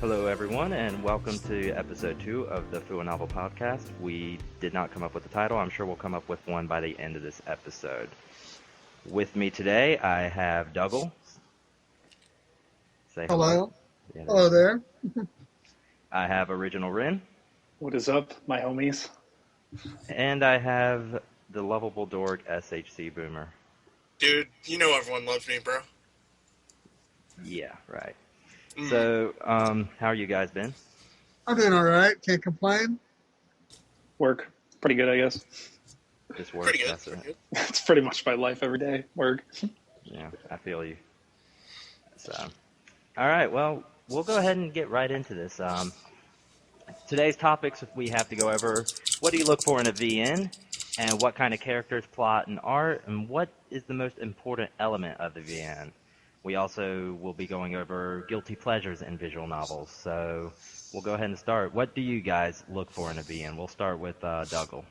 Hello, everyone, and welcome to episode 2 of the Fuwanovel podcast. We did not come up with a title. I'm sure we'll come up with one by the end of this episode. With me today, I have Douggle. Say hello. Hello there. I have OriginalRen. What is up, my homies? And I have the lovable dork Shcboomer. Dude, you know everyone loves me, bro. Yeah, right. So, how are you guys been? I'm doing all right. Can't complain. Work. Pretty good, I guess. Just work. Pretty good. That's it. It's pretty much my life every day. Work. Yeah, I feel you. So, all right, well, we'll go ahead and get right into this. Today's topics, we have to go over what do you look for in a VN, and what kind of characters, plot, and art, and what is the most important element of the VN. We also will be going over guilty pleasures in visual novels. So we'll go ahead and start. What do you guys look for in a VN? We'll start with Douggle.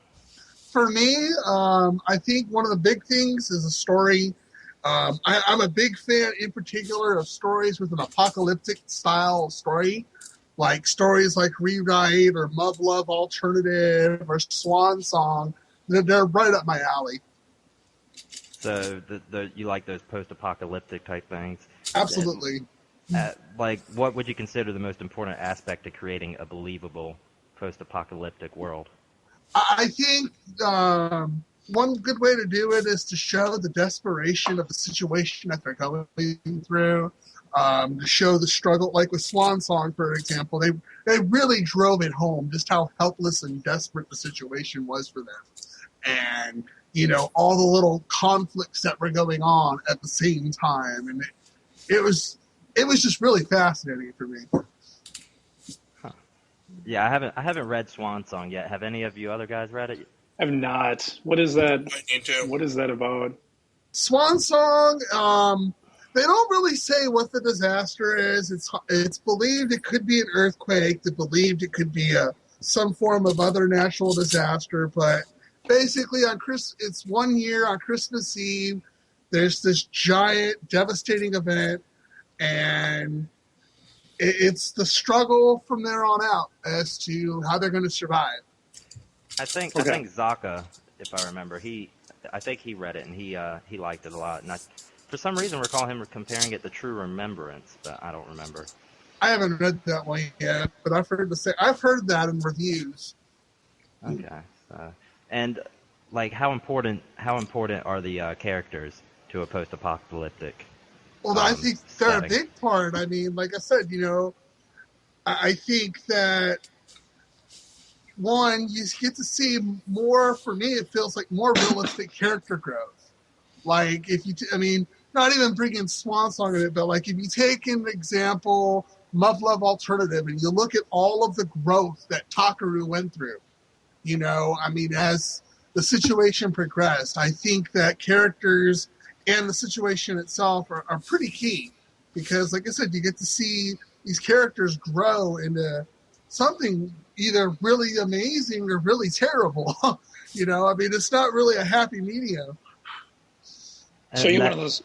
For me, I think one of the big things is a story. I'm a big fan, in particular, of stories with an apocalyptic style story, like stories like Rewrite or Mud Love Alternative or Swan Song. They're right up my alley. So you like those post-apocalyptic type things? Absolutely. Like, what would you consider the most important aspect to creating a believable post-apocalyptic world? I think one good way to do it is to show the desperation of the situation that they're going through, to show the struggle, like with Swan Song, for example. They really drove it home just how helpless and desperate the situation was for them. And all the little conflicts that were going on at the same time, and it was just really fascinating for me. Huh. Yeah, I haven't read Swan Song yet. Have any of you other guys read it? I've not. What is that? I need to. What is that about? Swan Song, they don't really say what the disaster is. It's believed it could be an earthquake. They believed it could be some form of other natural disaster, but basically, it's 1 year on Christmas Eve. There's this giant, devastating event, and it's the struggle from there on out as to how they're going to survive. I think Zaka, if I remember, I think he read it and he liked it a lot. And for some reason, recall him comparing it to True Remembrance, but I don't remember. I haven't read that one yet, but I've heard that in reviews. Okay. And like, how important are the characters to a post-apocalyptic? Well, I think they're setting? a big part. I mean, like I said, I think that one, you get to see more. For me, it feels like more realistic character growth. Like not even bringing Swan Song in it, but like if you take an example, Love Alternative, and you look at all of the growth that Takaru went through. As the situation progressed, I think that characters and the situation itself are pretty key because, like I said, you get to see these characters grow into something either really amazing or really terrible. It's not really a happy medium. So you're one of those...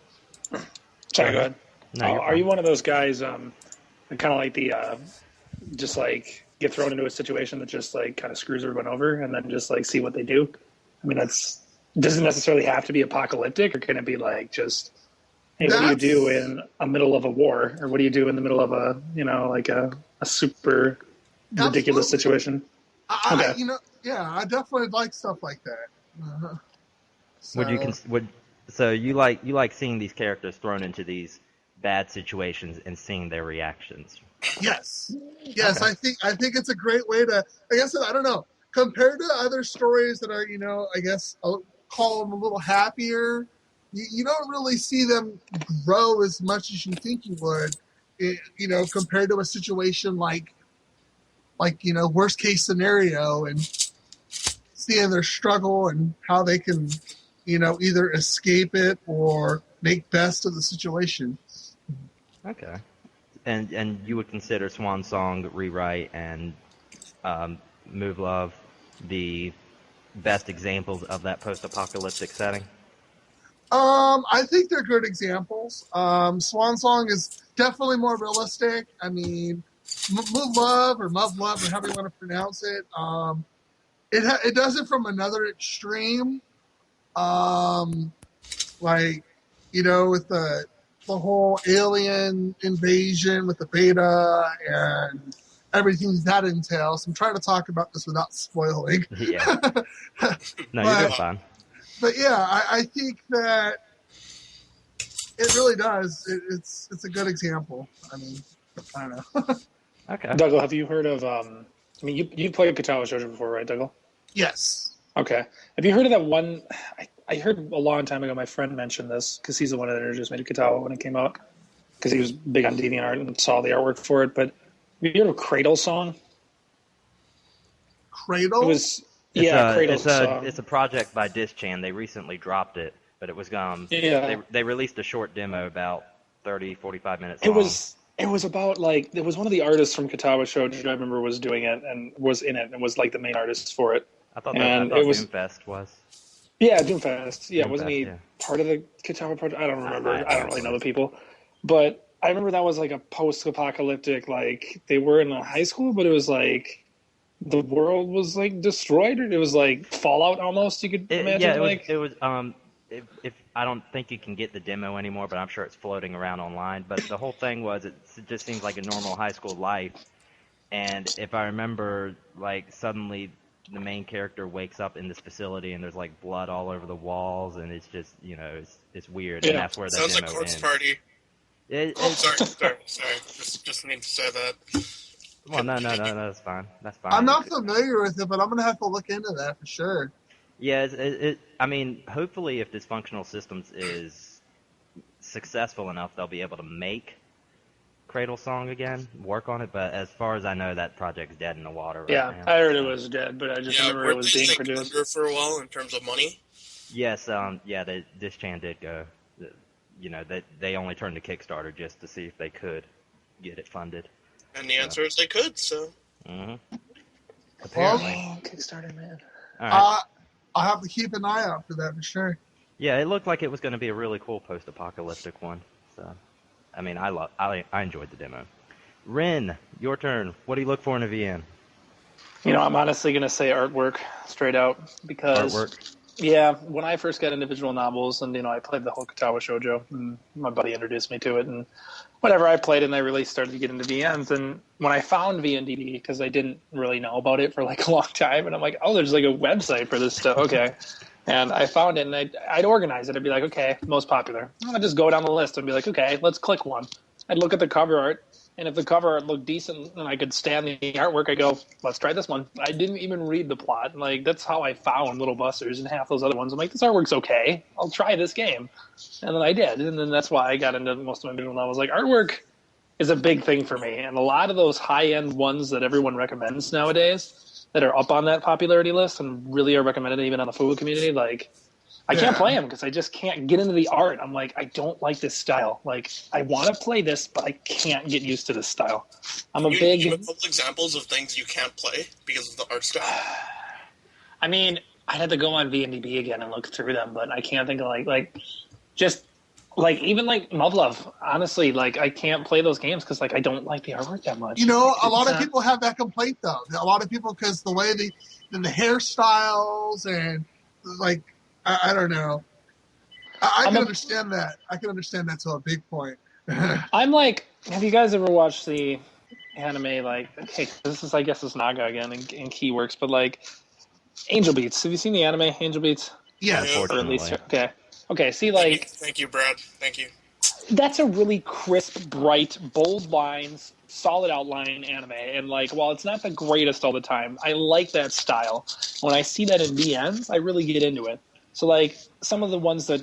Sorry, go ahead. No, are you one of those guys kind of like the... just like... get thrown into a situation that just like kind of screws everyone over and then just like see what they do? I mean, doesn't necessarily have to be apocalyptic, or can it be like just, hey, what do you do in the middle of a war, or what do you do in the middle of a super ridiculous situation? I definitely like stuff like that. Uh-huh. So you like seeing these characters thrown into these bad situations and seeing their reactions? Yes. Okay. I think it's a great way to, like I said, I don't know, compared to other stories that are, I guess I'll call them a little happier, you don't really see them grow as much as you think you would, compared to a situation like worst case scenario, and seeing their struggle and how they can, either escape it or make best of the situation. Okay. And you would consider Swan Song, Rewrite, and Move Love the best examples of that post-apocalyptic setting? I think they're good examples. Swan Song is definitely more realistic. I mean, Move Love or Move Love or however you want to pronounce it. It does it from another extreme. Like, with the whole alien invasion with the beta and everything that entails. I'm trying to talk about this without spoiling. Yeah. No, you're doing fine. But yeah, I think that it really does. It's a good example. I mean, I don't know. Okay. Douggle, have you heard of? You played Katawa Shoujo before, right, Douggle? Yes. Okay. Have you heard of that one? I heard a long time ago. My friend mentioned this because he's the one that introduced me to Katawa when it came out. Because he was big on DeviantArt and saw the artwork for it. But have you heard of Cradle Song? Cradle? It was Cradle Song. It's a project by Dischan. They recently dropped it, but it was they released a short demo about 30, 45 minutes long. It was about it was one of the artists from Katawa Shoujo I remember was doing it and was in it and was like the main artist for it. I thought Doomfest was. Yeah, Doomfest. Yeah, wasn't he yeah. part of the Katawa project? I don't remember. I don't really know the people. But I remember that was like a post-apocalyptic, they were in a high school, but it was like the world was destroyed. It was like Fallout almost, you could imagine. Yeah, it was if I don't think you can get the demo anymore, but I'm sure it's floating around online. But the whole thing was it just seems like a normal high school life. And if I remember, suddenly the main character wakes up in this facility and there's blood all over the walls, and it's just it's weird. Yeah. And that's where the sounds demo like Corpse ends. Party. Sorry. Just need to say that. Well, no, that's fine. That's fine. I'm not familiar with it, but I'm gonna have to look into that for sure. Yeah, I mean, hopefully, if Dysfunctional Systems is successful enough, they'll be able to make Cradle Song again, work on it. But as far as I know, that project's dead in the water right now. I heard it was dead, but I just remember it was being produced. For a while in terms of money. Yes, Dischan did go. They only turned to Kickstarter just to see if they could get it funded. And the answer is they could. So. Mm-hmm. Apparently, Kickstarter, man. All right. I'll have to keep an eye out for that for sure. Yeah, it looked like it was going to be a really cool post-apocalyptic one. So, I mean, I enjoyed the demo. Ren, your turn. What do you look for in a VN? I'm honestly going to say artwork straight out because artwork. Yeah, when I first got into visual novels, and I played the whole Katawa Shoujo, and my buddy introduced me to it, and whatever I played, and I really started to get into VNs. And when I found VNDB, because I didn't really know about it for a long time, and I'm like, oh, there's a website for this stuff, okay. And I found it, and I'd organize it. I'd be like, okay, most popular. I'd just go down the list and be like, okay, let's click one. I'd look at the cover art, and if the cover art looked decent and I could stand the artwork, I go, let's try this one. I didn't even read the plot. That's how I found Little Busters and half those other ones. I'm like, this artwork's okay. I'll try this game. And then I did. And then that's why I got into most of my visual novels. Artwork is a big thing for me. And a lot of those high-end ones that everyone recommends nowadays that are up on that popularity list and really are recommended even on the Fuwa community, I can't play them because I just can't get into the art. I'm like, I don't like this style. I want to play this, but I can't get used to this style. I'm Give a couple examples of things you can't play because of the art style. I mean, I'd have to go on VNDB again and look through them, but I can't think of even Muv-Love. Honestly, I can't play those games because I don't like the artwork that much. A lot of people have that complaint though. A lot of people because the way the hairstyles and I don't know. I can understand that. I can understand that to a big point. Have you guys ever watched the anime? Okay, this is, I guess, it's Naga again in Key Works, but Angel Beats. Have you seen the anime Angel Beats? Yes. Or at least, okay. See, Thank you, Brad. Thank you. That's a really crisp, bright, bold lines, solid outline anime. And while it's not the greatest all the time, I like that style. When I see that in VNs, I really get into it. So, some of the ones that,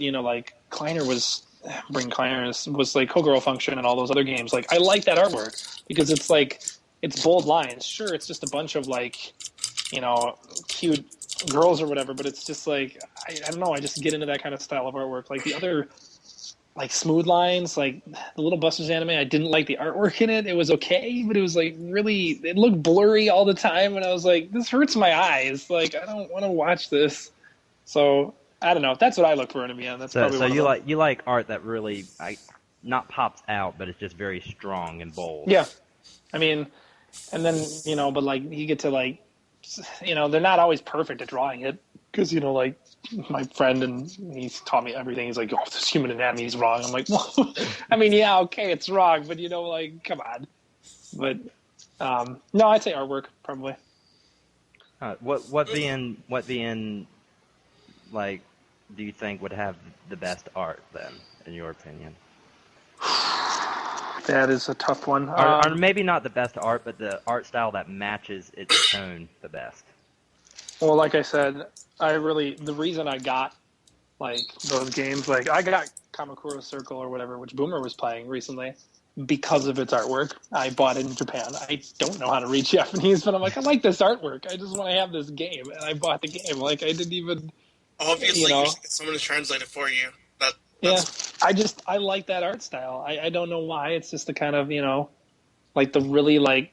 Kleiner was Kogoro Function and all those other games, I like that artwork because it's bold lines. Sure, it's just a bunch of, cute girls or whatever, but it's just, I don't know, I just get into that kind of style of artwork. The other, smooth lines, the Little Busters anime, I didn't like the artwork in it. It was okay, but it was, really, it looked blurry all the time, and I was like, this hurts my eyes. I don't want to watch this. So I don't know. That's what I look for in a VN. That's probably so you like art that really not pops out, but it's just very strong and bold. Yeah. I mean, and then, but like you get to like, they're not always perfect at drawing it because, like my friend, and he's taught me everything. He's like, oh, this human anatomy is wrong. I'm like, well, I mean, yeah, okay, it's wrong, but like, come on. But no, I'd say artwork probably. What VN like do you think would have the best art then, in your opinion? That is a tough one. Or maybe not the best art, but the art style that matches its tone the best. Well, like I said, the reason I got like those games, like I got Kamakura Circle or whatever, which Boomer was playing recently, because of its artwork. I bought it in Japan. I don't know how to read Japanese, but I'm like, I like this artwork. I just want to have this game, and I bought the game. Like I didn't even. Obviously, you should get someone to translate it for you. I like that art style. I don't know why. It's just the kind of like the really like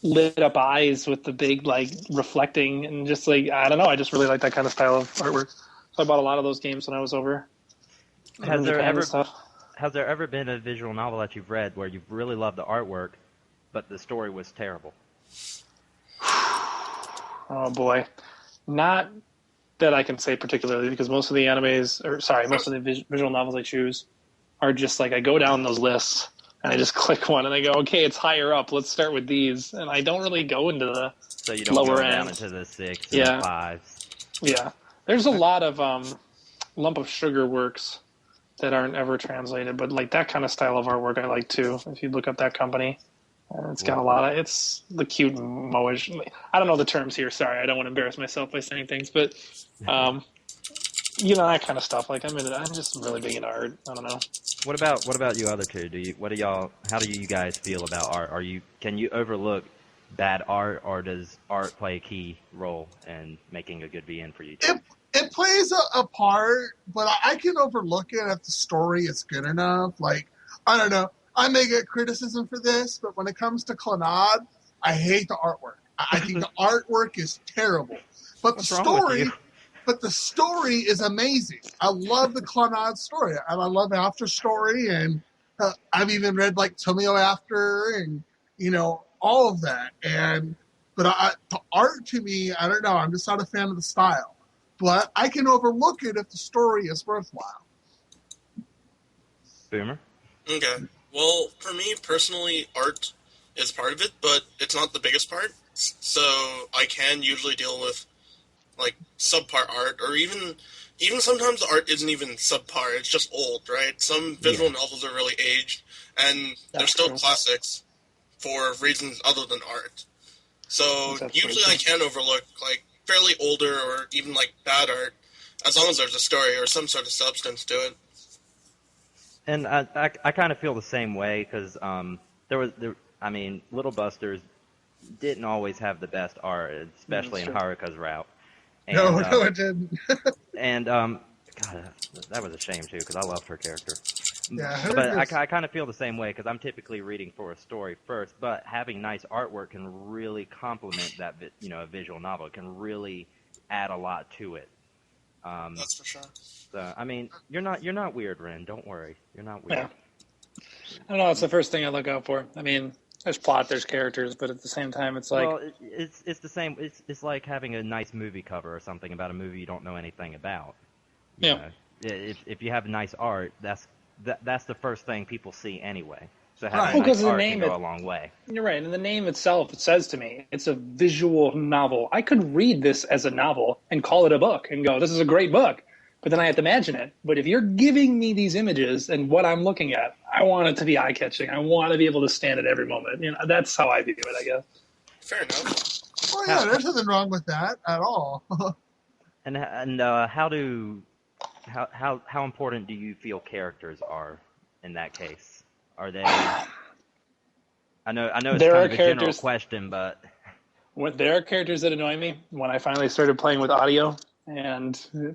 lit up eyes with the big like reflecting, and just like I don't know. I just really like that kind of style of artwork. So I bought a lot of those games when I was over. Has there ever been a visual novel that you've read where you've really loved the artwork, but the story was terrible? Oh boy, not that I can say particularly, because most of the most of the visual novels I choose are just like I go down those lists and I just click one and I go, okay, it's higher up. Let's start with these, and I don't really go into the so you don't lower go end. Down into the 6 and the 5s. Yeah, there's a lot of lump of sugar works that aren't ever translated, but like that kind of style of artwork I like too. If you look up that company, it's got a lot of it's the cute moish. I don't know the terms here. Sorry, I don't want to embarrass myself by saying things, but that kind of stuff. Like I'm just really big into art. I don't know. What about you other two? How do you guys feel about art? Can you overlook bad art, or does art play a key role in making a good VN for you two? It plays a part, but I can overlook it if the story is good enough. Like, I don't know. I may get criticism for this, but when it comes to Clannad, I hate the artwork. I think the artwork is terrible. But the story is amazing. I love the Clannad story, and I love After Story, and I've even read like Tomio After, and all of that. But the art to me, I don't know. I'm just not a fan of the style. But I can overlook it if the story is worthwhile. Boomer? Okay. Well, for me personally, art is part of it, but it's not the biggest part. So I can usually deal with like subpar art, or even sometimes the art isn't even subpar. It's just old, right? Some visual novels are really aged, and they're still classics for reasons other than art. So usually I can overlook like fairly older or even like bad art, as long as there's a story or some sort of substance to it. And I kind of feel the same way, because Little Busters didn't always have the best art, especially in Haruka's route. And, no, it didn't. And God, that was a shame too, because I loved her character. Yeah, but I kind of feel the same way, because I'm typically reading for a story first, but having nice artwork can really complement that, a visual novel. It can really add a lot to it. That's for sure. So, I mean, you're not weird, Ren. Don't worry, you're not weird. Yeah. I don't know. It's the first thing I look out for. I mean, there's plot, there's characters, but at the same time, it's like it's the same. It's like having a nice movie cover or something about a movie you don't know anything about. You know, if you have nice art, that's the first thing people see anyway. So having nice art can go a long way. You're right, and the name itself, it says to me, it's a visual novel. I could read this as a novel and call it a book and go, this is a great book, but then I have to imagine it. But if you're giving me these images and what I'm looking at, I want it to be eye-catching. I want to be able to stand at every moment. That's how I view it, I guess. Fair enough. Well, yeah, there's nothing wrong with that at all. And how important do you feel characters are in that case? Are they? I know it's kind of a general question, but there are characters that annoy me. When I finally started playing with audio, and there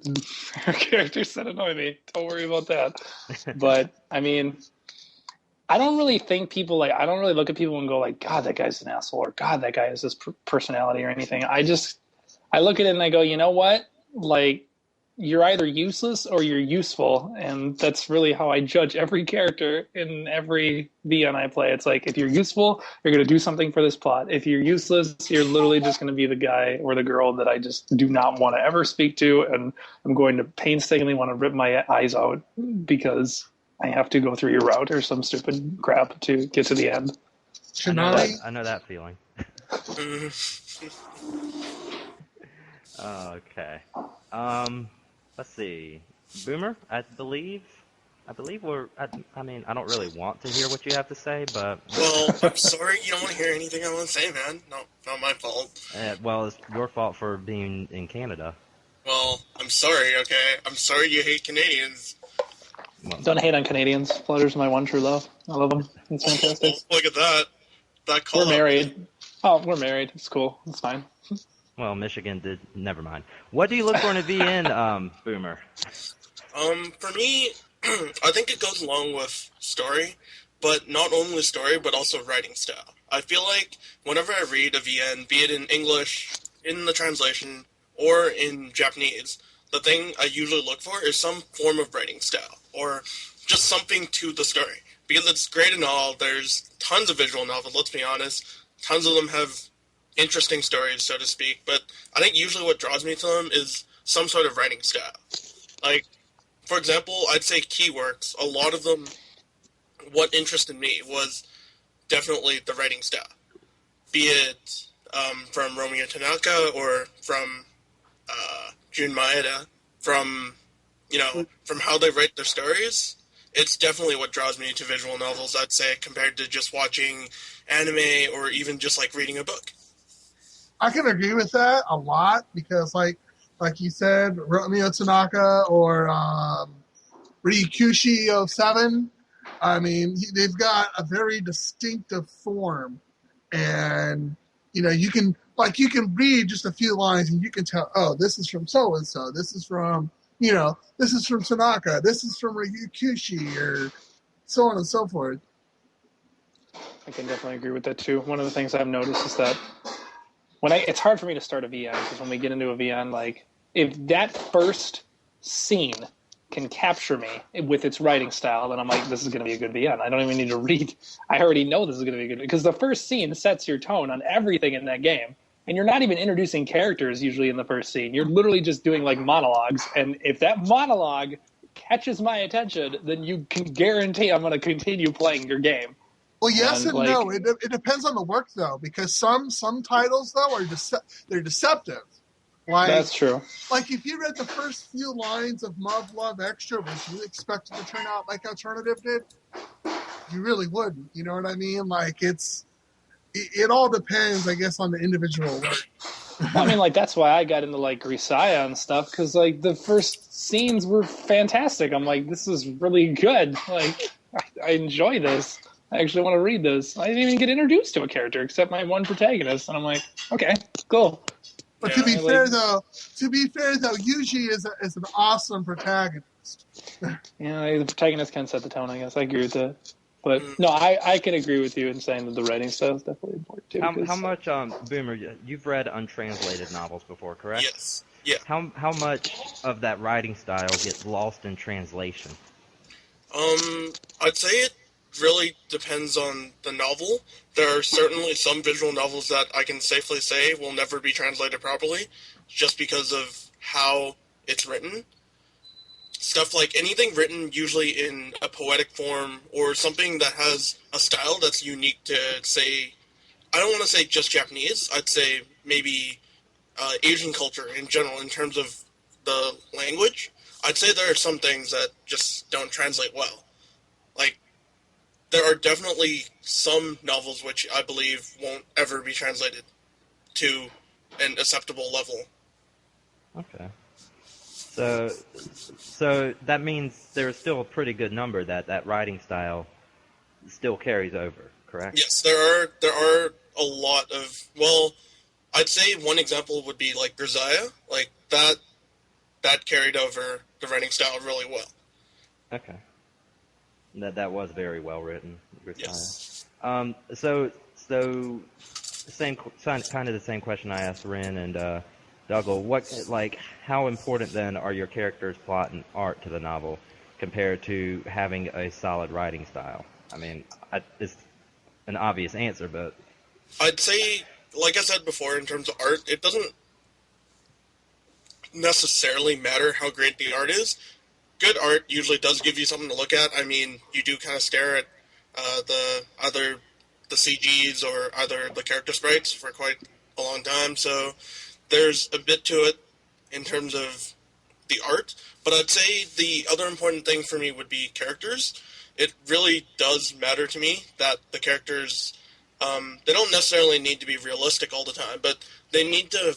are characters that annoy me. Don't worry about that. But I mean, I don't really think I don't really look at people and go like, God, that guy's an asshole, or God, that guy has this personality or anything. I look at it and I go, you know what? Like, you're either useless or you're useful, and that's really how I judge every character in every VN I play. It's like, if you're useful, you're going to do something for this plot. If you're useless, you're literally just going to be the guy or the girl that I just do not want to ever speak to, and I'm going to painstakingly want to rip my eyes out because I have to go through your route or some stupid crap to get to the end. Shinari? I know that feeling. Mm, Okay. Let's see. Boomer, I believe we're. I mean, I don't really want to hear what you have to say, but well, I'm sorry you don't want to hear anything I want to say, man. No, not my fault. well, it's your fault for being in Canada. Well, I'm sorry, okay? I'm sorry you hate Canadians. Well, Don't hate on Canadians. Flutter's my one true love. I love them. It's fantastic. Look at that. That call We're married. Oh, we're married. It's cool. It's fine. well, Michigan did. Never mind. What do you look for in a VN, Boomer? For me, I think it goes along with story, but not only story, but also writing style. I feel like whenever I read a VN, be it in English, in the translation, or in Japanese, the thing I usually look for is some form of writing style, or just something to the story. Because it's great and all, there's tons of visual novels, let's be honest. Tons of them have interesting stories, so to speak, but I think usually what draws me to them is some sort of writing style. Like, for example, I'd say Keyworks, a lot of them, what interested me was definitely the writing style. Be it from Romeo Tanaka or from Jun Maeda, from how they write their stories. It's definitely what draws me to visual novels, I'd say, compared to just watching anime or even just like reading a book. I can agree with that a lot because, like you said, Romeo Tanaka or Ryukyushi 07, I mean, they've got a very distinctive form. And, you can read just a few lines and you can tell, oh, this is from so-and-so. This is from, this is from Tanaka. This is from Ryukyushi or so on and so forth. I can definitely agree with that too. One of the things I've noticed is that it's hard for me to start a VN because when we get into a VN, like if that first scene can capture me with its writing style, then I'm like, this is going to be a good VN. I don't even need to read. I already know this is going to be good because the first scene sets your tone on everything in that game. And you're not even introducing characters usually in the first scene. You're literally just doing like monologues. And if that monologue catches my attention, then you can guarantee I'm going to continue playing your game. Well, yes and no. It depends on the work, though, because some titles, though, they're deceptive. Like, that's true. Like, if you read the first few lines of Love, Love Extra, would you expect it to turn out like Alternative did? You really wouldn't. You know what I mean? Like, it all depends, I guess, on the individual work. Well, I mean, like, that's why I got into, like, Grisaya and stuff, because, like, the first scenes were fantastic. I'm like, this is really good. Like, I enjoy this. I actually want to read this. I didn't even get introduced to a character except my one protagonist, and I'm like, okay, cool. But to be fair though, Yuji is an awesome protagonist. Yeah, the protagonist can set the tone, I guess. I agree with that. But no, I can agree with you in saying that the writing style is definitely important too. How much, Boomer? You've read untranslated novels before, correct? Yes. Yeah. How much of that writing style gets lost in translation? I'd say it really depends on the novel. There are certainly some visual novels that I can safely say will never be translated properly, just because of how it's written. Stuff like anything written usually in a poetic form or something that has a style that's unique to, say, I don't want to say just Japanese, I'd say maybe Asian culture in general in terms of the language. I'd say there are some things that just don't translate well. Like, there are definitely some novels which I believe won't ever be translated to an acceptable level. Okay. So that means there's still a pretty good number that writing style still carries over, correct? Yes, there are a lot of, well, I'd say one example would be like Grisaya, like that carried over the writing style really well. Okay. That was very well written, Grisaya. Yes. So kind of the same question I asked Ren and Douggle, how important then are your characters' plot and art to the novel compared to having a solid writing style? I mean, it's an obvious answer, but I'd say, like I said before, in terms of art, it doesn't necessarily matter how great the art is. Good art usually does give you something to look at. I mean, you do kind of stare at either the CGs or either the character sprites for quite a long time, so there's a bit to it in terms of the art, but I'd say the other important thing for me would be characters. It really does matter to me that the characters, they don't necessarily need to be realistic all the time, but they need to,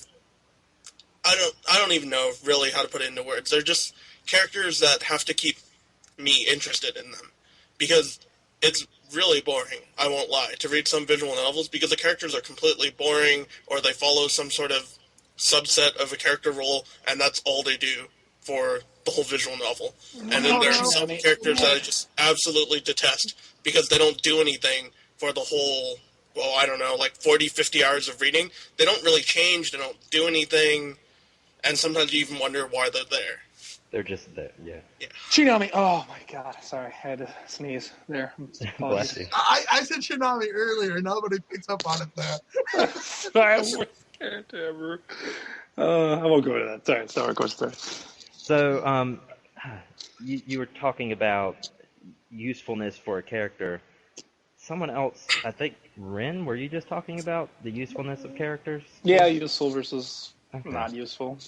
I don't even know really how to put it into words. They're just characters that have to keep me interested in them, because it's really boring, I won't lie, to read some visual novels because the characters are completely boring or they follow some sort of subset of a character role and that's all they do for the whole visual novel. And then there are some characters that I just absolutely detest because they don't do anything for the whole, well, I don't know, like 40, 50 hours of reading. They don't really change, they don't do anything, and sometimes you even wonder why they're there. they're just there, yeah. Shinami. Oh my god. Sorry, I had to sneeze there. Bless you. I said Shinami earlier. Nobody picks up on it there. Sorry, worst character ever. I won't go to that. Sorry, Star Wars story. So, you were talking about usefulness for a character. Someone else, I think, Ren, were you just talking about the usefulness of characters? Yeah, useful versus Okay. not useful.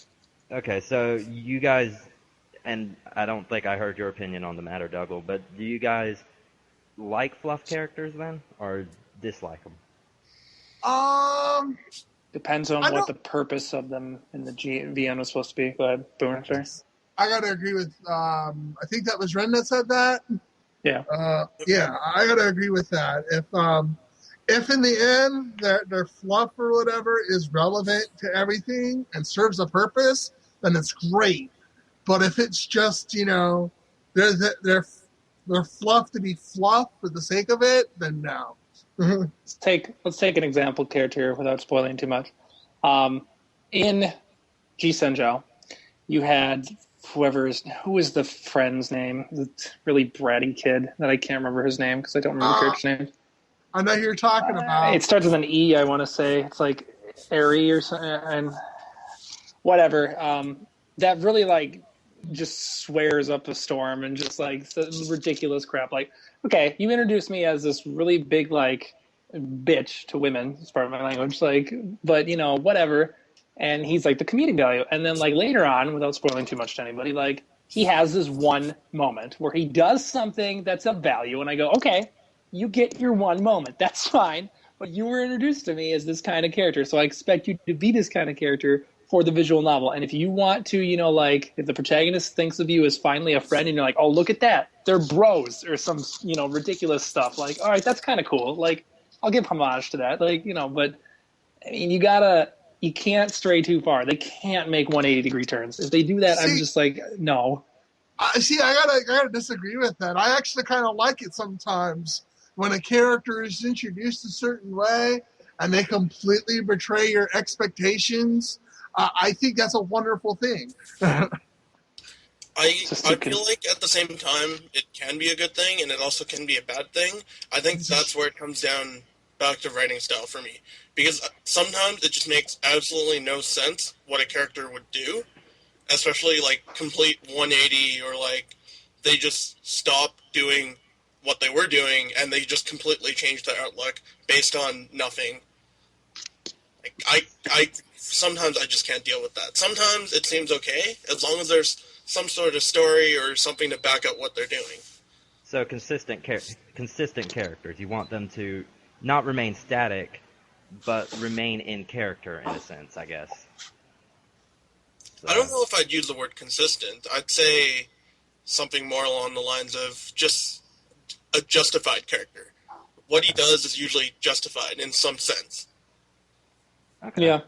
Okay, so you guys, and I don't think I heard your opinion on the matter, Dougall, but do you guys like fluff characters then, or dislike them? Depends on I what don't- the purpose of them in the VN was supposed to be. Go ahead, Boomer. Sorry. I gotta agree with. I think that was Ren that said that. Yeah. Yeah, I gotta agree with that. If in the end their fluff or whatever is relevant to everything and serves a purpose, then it's great. But if it's just they're fluff to be fluff for the sake of it, then no. Let's take an example character here without spoiling too much. In Ji Senjou, you had who was the friend's name? The really bratty kid that I can't remember his name because I don't remember the character's name. I know who you're talking about. It starts with an E, I want to say. It's like Airy or something, and whatever. That really just swears up a storm and just ridiculous crap. Like, okay, you introduced me as this really big bitch to women. It's part of my language. But whatever. And he's like the comedic value. And then later on, without spoiling too much to anybody, he has this one moment where he does something that's of value, and I go, okay, you get your one moment. That's fine. But you were introduced to me as this kind of character, so I expect you to be this kind of character for the visual novel. And if you want to, if the protagonist thinks of you as finally a friend, and you're like, oh, look at that, they're bros, or some, ridiculous stuff. All right, that's kind of cool. I'll give homage to that. But I mean, you can't stray too far. They can't make 180-degree turns. If they do that, I'm just no. I gotta disagree with that. I actually kind of like it sometimes when a character is introduced a certain way and they completely betray your expectations. I think that's a wonderful thing. I feel like at the same time it can be a good thing and it also can be a bad thing. I think that's where it comes down back to writing style for me, because sometimes it just makes absolutely no sense what a character would do, especially complete 180, or they just stop doing what they were doing and they just completely change their outlook based on nothing. I sometimes I just can't deal with that. Sometimes it seems okay as long as there's some sort of story or something to back up what they're doing. So consistent characters, you want them to not remain static, but remain in character in a sense, I guess. So. I don't know if I'd use the word consistent. I'd say something more along the lines of just a justified character. What he does is usually justified in some sense. Okay. Yeah.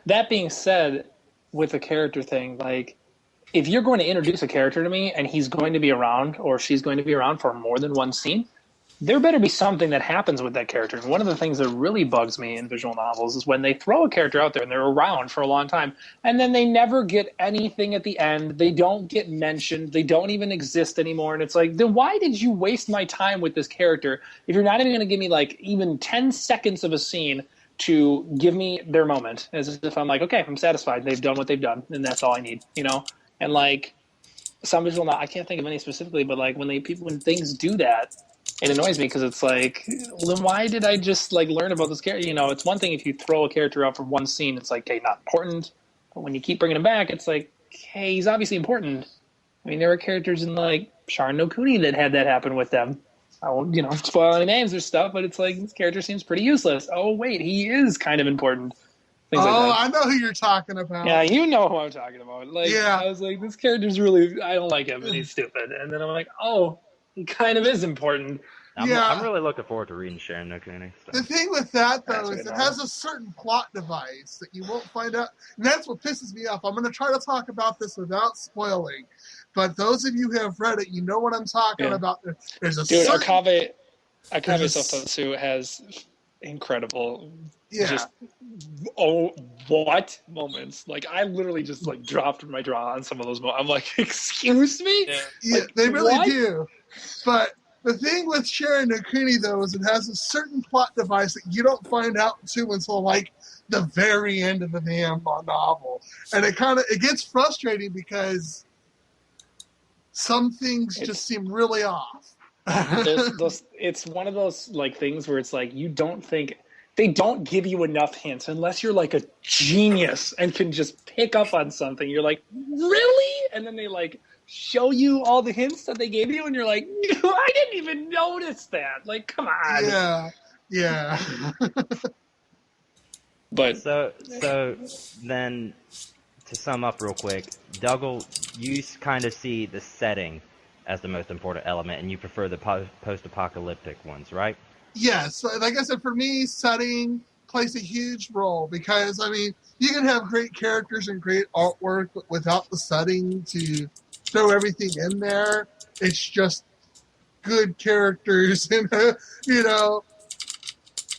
That being said, with a character thing, if you're going to introduce a character to me and he's going to be around or she's going to be around for more than one scene, there better be something that happens with that character. And one of the things that really bugs me in visual novels is when they throw a character out there and they're around for a long time, and then they never get anything at the end. They don't get mentioned. They don't even exist anymore. And it's like, then why did you waste my time with this character if you're not even going to give me like even 10 seconds of a scene to give me their moment? As if I'm like, okay, I'm satisfied. They've done what they've done, and that's all I need, you know? And like some visual, I can't think of any specifically, but like when things do that, it annoys me because it's like, well, then why did I just like learn about this character? You know, it's one thing if you throw a character out for one scene, it's like, okay, not important. But when you keep bringing him back, it's like, hey, he's obviously important. I mean, there were characters in like Shar no Kuni that had that happen with them. I won't, you know, spoil any names or stuff, but it's like this character seems pretty useless. Oh wait, he is kind of important. Things like that. I know who you're talking about. Yeah, you know who I'm talking about. Like, Yeah. I was like, this character's really, I don't like him, and he's stupid. And then I'm like, oh, he kind of is important. I'm really looking forward to reading Sharon no Kuni. So. The thing with that, though, That's is right it has a certain plot device that you won't find out. And that's what pisses me off. I'm going to try to talk about this without spoiling. But those of you who have read it, you know what I'm talking about. There's a Dude, certain... Akabe Sotatsu has incredible, just, oh, what moments. Like, I literally just, like, dropped my jaw on some of those moments. I'm like, excuse me? Yeah, like, they really what? do. But the thing with Sharon no Kuni, though, is it has a certain plot device that you don't find out until, like, the very end of the damn novel. And it gets frustrating because some things just seem really off. It's one of those like things where it's like you don't think they don't give you enough hints unless you're like a genius and can just pick up on something. You're like, really? And then they like show you all the hints that they gave you, and you're like, I didn't even notice that. Like, come on. Yeah. But so then, to sum up real quick, Douggle, you kind of see the setting as the most important element, and you prefer the post-apocalyptic ones, right? Yes. Like I said, for me, setting plays a huge role because, I mean, you can have great characters and great artwork, but without the setting to throw everything in there, it's just good characters, and, you know.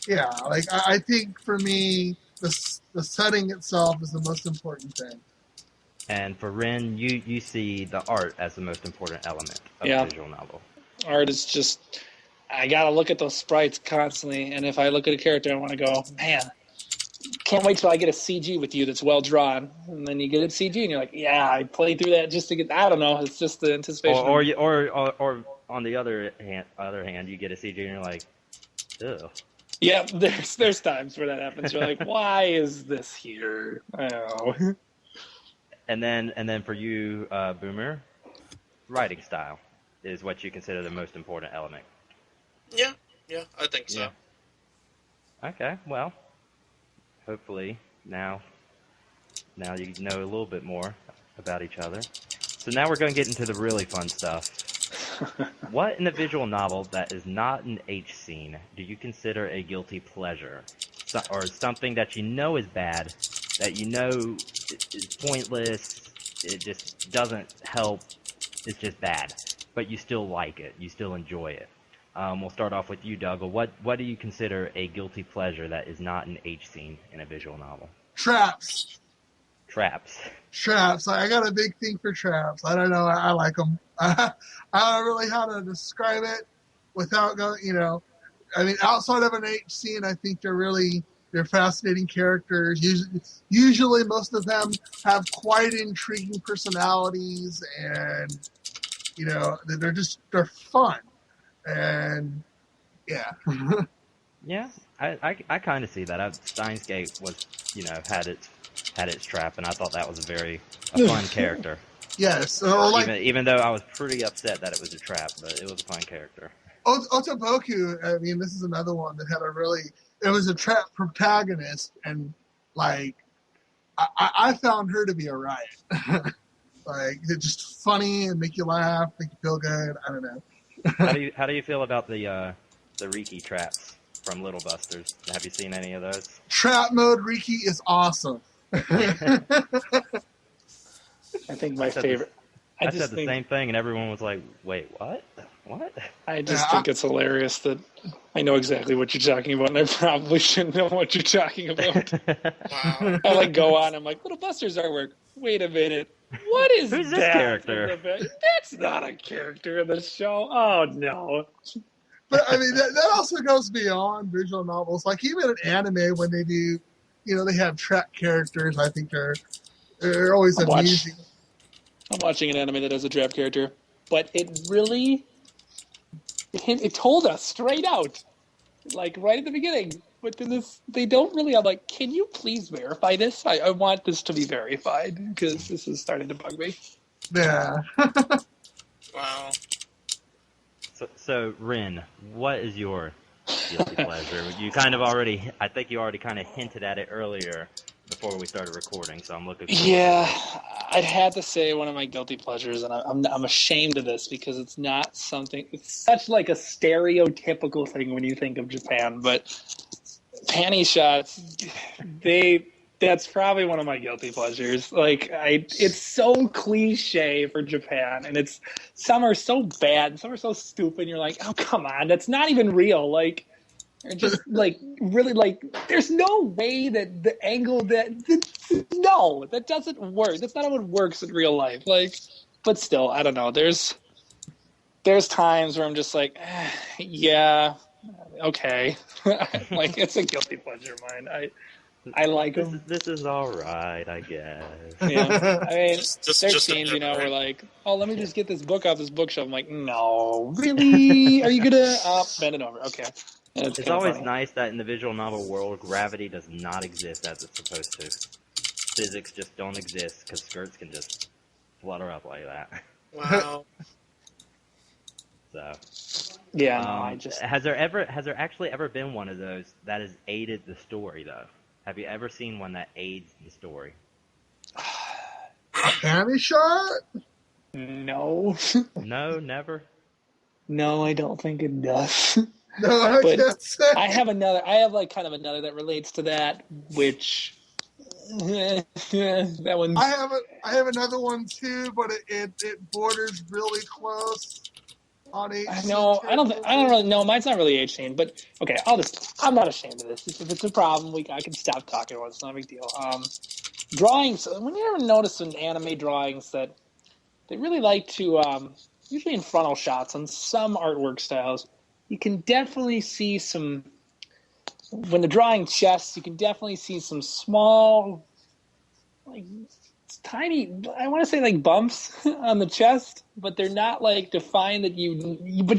Yeah, like, I think for me, the setting itself is the most important thing. And for Ren, you see the art as the most important element of a visual novel. Art is just, I gotta look at those sprites constantly, and if I look at a character, I want to go, man, can't wait till I get a CG with you that's well drawn. And then you get a CG, and you're like, yeah, I played through that just to get. I don't know, it's just the anticipation. Or on the other hand, you get a CG, and you're like, ew. Yeah, there's times where that happens. You're like, why is this here? I don't know. And then for you, Boomer, writing style is what you consider the most important element. Yeah, I think so. Yeah. Okay, well, hopefully now you know a little bit more about each other. So now we're going to get into the really fun stuff. What in a visual novel that is not an H scene do you consider a guilty pleasure? Or something that you know is bad, that you know is pointless, it just doesn't help, it's just bad, but you still like it, you still enjoy it. We'll start off with you, Douggle. What do you consider a guilty pleasure that is not an H scene in a visual novel? Traps. I got a big thing for traps. I don't know. I like them. I don't really know how to describe it without going, you know. I mean, outside of an H scene, I think they're fascinating characters. Usually most of them have quite intriguing personalities, and, you know, they're fun. And, yeah. Yeah, I kind of see that. Steins Gate was, you know, had its trap, and I thought that was a fun character. Yes. Even though I was pretty upset that it was a trap, but it was a fun character. Otoboku, I mean, this is another one that had it was a trap protagonist, and, like, I found her to be a riot. Like, they're just funny and make you laugh, make you feel good. I don't know. How do you feel about the Riki traps from Little Busters? Have you seen any of those? Trap mode Riki is awesome. I think my favorite I just said the think same thing, and everyone was like, "Wait, what? What?" I just think it's hilarious that I know exactly what you're talking about, and I probably shouldn't know what you're talking about. Wow. I like go on. I'm like, Little Buster's artwork. Wait a minute. What is Who's this that? character? That's not a character in the show. Oh no. But I mean, that also goes beyond visual novels. Like even in anime, when they do, they have track characters. I think they're always amusing. I'm watching an anime that has a draft character, but it told us straight out, like right at the beginning. But then they don't really. I'm like, can you please verify this? I want this to be verified because this is starting to bug me. Yeah. Wow. So Ren, what is your guilty pleasure? I think you already kind of hinted at it earlier before we started recording, so I'm looking forward to it. I'd have to say one of my guilty pleasures, and I'm ashamed of this because it's not something. It's such like a stereotypical thing when you think of Japan, but panty shots, that's probably one of my guilty pleasures. Like it's so cliche for Japan, and some are so bad, and some are so stupid. And you're like, oh come on, that's not even real. Like, or just like really like, there's no way that the angle no, that doesn't work. That's not how it works in real life. Like, but still, I don't know. There's times where I'm just like, yeah, okay, like it's a guilty pleasure of mine. I like them. This is all right, I guess. Yeah, I mean, Just there's a scenes, bit, we're right? like, oh, let me just get this book off this bookshelf. I'm like, no, really? Are you gonna bend it over? Okay. And It's kind of always funny. nice that in the visual novel world, gravity does not exist as it's supposed to. Physics just don't exist because skirts can just flutter up like that. Wow. So, Yeah, no, I just has there actually ever been one of those that has aided the story though? Have you ever seen one that aids the story? A panty shot? no, No, never. no, I don't think it does. No, I But can't say. I have like kind of another that relates to that, which that one's. I have another one too, but it borders really close on HC No, I don't territory. really know. Mine's not really age-shamed, but okay, I'm not ashamed of this. If it's a problem, I can stop talking about it. It's not a big deal. Drawings, when you ever notice in anime drawings that they really like to, usually in frontal shots on some artwork styles, you can definitely see when the drawing chests, you can definitely see some small, like, tiny, I want to say like bumps on the chest, but they're not like defined but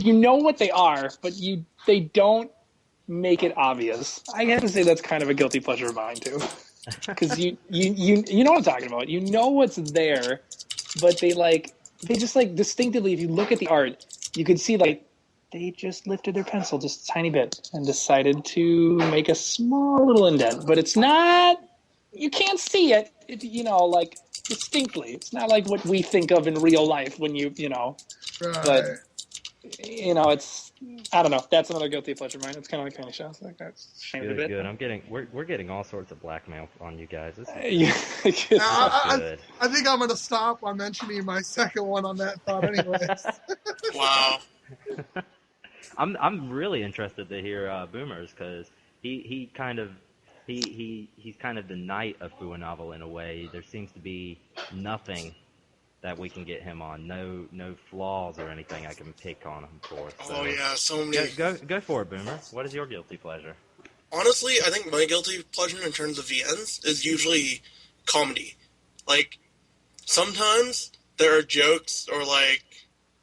you know what they are, but they don't make it obvious. I have to say that's kind of a guilty pleasure of mine too, because you know what I'm talking about. You know what's there, but they just like distinctively. If you look at the art, you can see like they just lifted their pencil just a tiny bit and decided to make a small little indent, but it's not. You can't see it. Like distinctly. It's not like what we think of in real life when Right. but it's, I don't know. That's another guilty pleasure of mine. It's kind of like penny shots. Like that's ashamed of it. Good. We're getting all sorts of blackmail on you guys. This is I think I'm gonna stop on mentioning my second one on that thought, anyways. Wow. I'm really interested to hear Boomer's because he's kind of the knight of Fuwanovel in a way. There seems to be nothing that we can get him on. No flaws or anything I can pick on him for. So. Oh yeah, so many. Go for it, Boomer. What is your guilty pleasure? Honestly, I think my guilty pleasure in terms of VNs is usually comedy. Like, sometimes there are jokes or like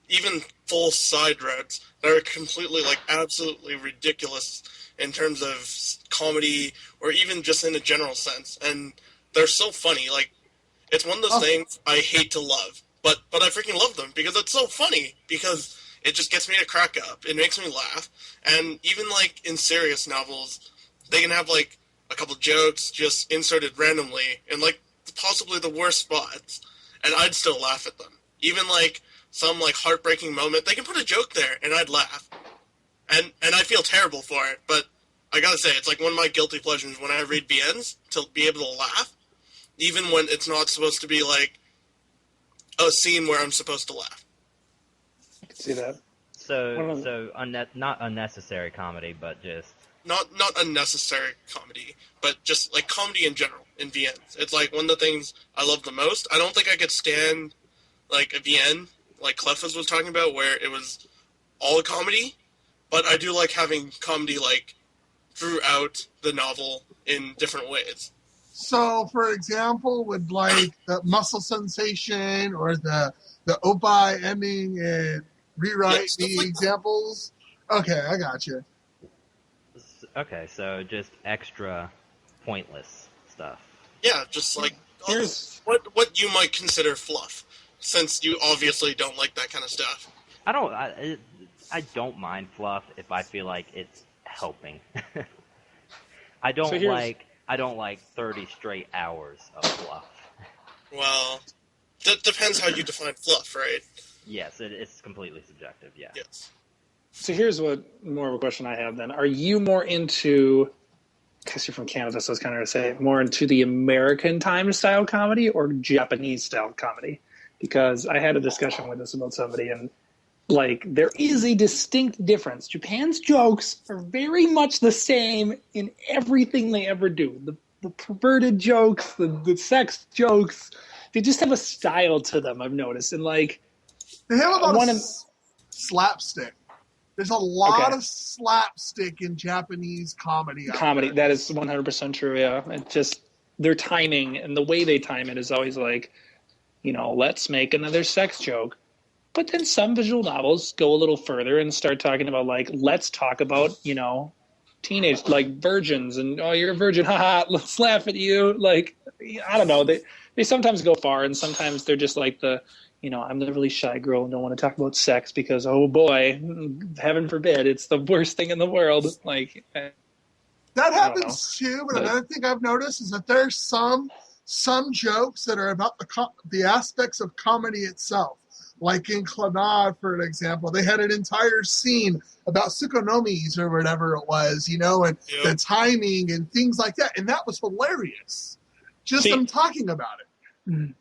even full side roads that are completely like absolutely ridiculous in terms of comedy or even just in a general sense, and they're so funny. Like, it's one of those things I hate to love, but I freaking love them because it's so funny, because it just gets me to crack up. It makes me laugh. And even like in serious novels, they can have like a couple jokes just inserted randomly in like possibly the worst spots, and I'd still laugh at them. Even like some like heartbreaking moment, they can put a joke there and I'd laugh. And I feel terrible for it, but I gotta say, it's like one of my guilty pleasures when I read BNs to be able to laugh, even when it's not supposed to be like a scene where I'm supposed to laugh. I can see that. Not unnecessary comedy, but just Not unnecessary comedy, but just like comedy in general in VNs. It's like one of the things I love the most. I don't think I could stand like a VN like Clefas was talking about where it was all comedy, but I do like having comedy like throughout the novel in different ways. So, for example, would like the muscle sensation or the Opie ending and rewrite Yeah, the like examples? Okay, I got you. okay. So just extra pointless stuff. Yeah, just like Here's what you might consider fluff, since you obviously don't like that kind of stuff. I don't mind fluff if I feel like it's helping. I don't like 30 straight hours of fluff. Well, that depends how you define fluff, right? Yes, it's completely subjective. Yeah. Yes. So here's what more of a question I have then. Are you more into, because you're from Canada, so it's kind of hard to say, more into the American time style comedy or Japanese style comedy? Because I had a discussion with this about somebody, and like there is a distinct difference. Japan's jokes are very much the same in everything they ever do. The perverted jokes, the sex jokes, they just have a style to them, I've noticed. And like They have a lot one of of slapstick. There's a lot Okay. of slapstick in Japanese comedy. comedy. That is 100% true. Yeah, it just their timing and the way they time it is always like, let's make another sex joke. But then some visual novels go a little further and start talking about like, let's talk about teenage like virgins and oh you're a virgin, haha, let's laugh at you. Like I don't know, they sometimes go far and sometimes they're just like I'm the really shy girl and don't want to talk about sex because, oh boy, heaven forbid, it's the worst thing in the world. Like, That happens too, but But- another thing I've noticed is that there's some jokes that are about the aspects of comedy itself. Like in Clannad, for an example, they had an entire scene about Tsukunomis or whatever it was, and the timing and things like that. And that was hilarious. Just them talking about it.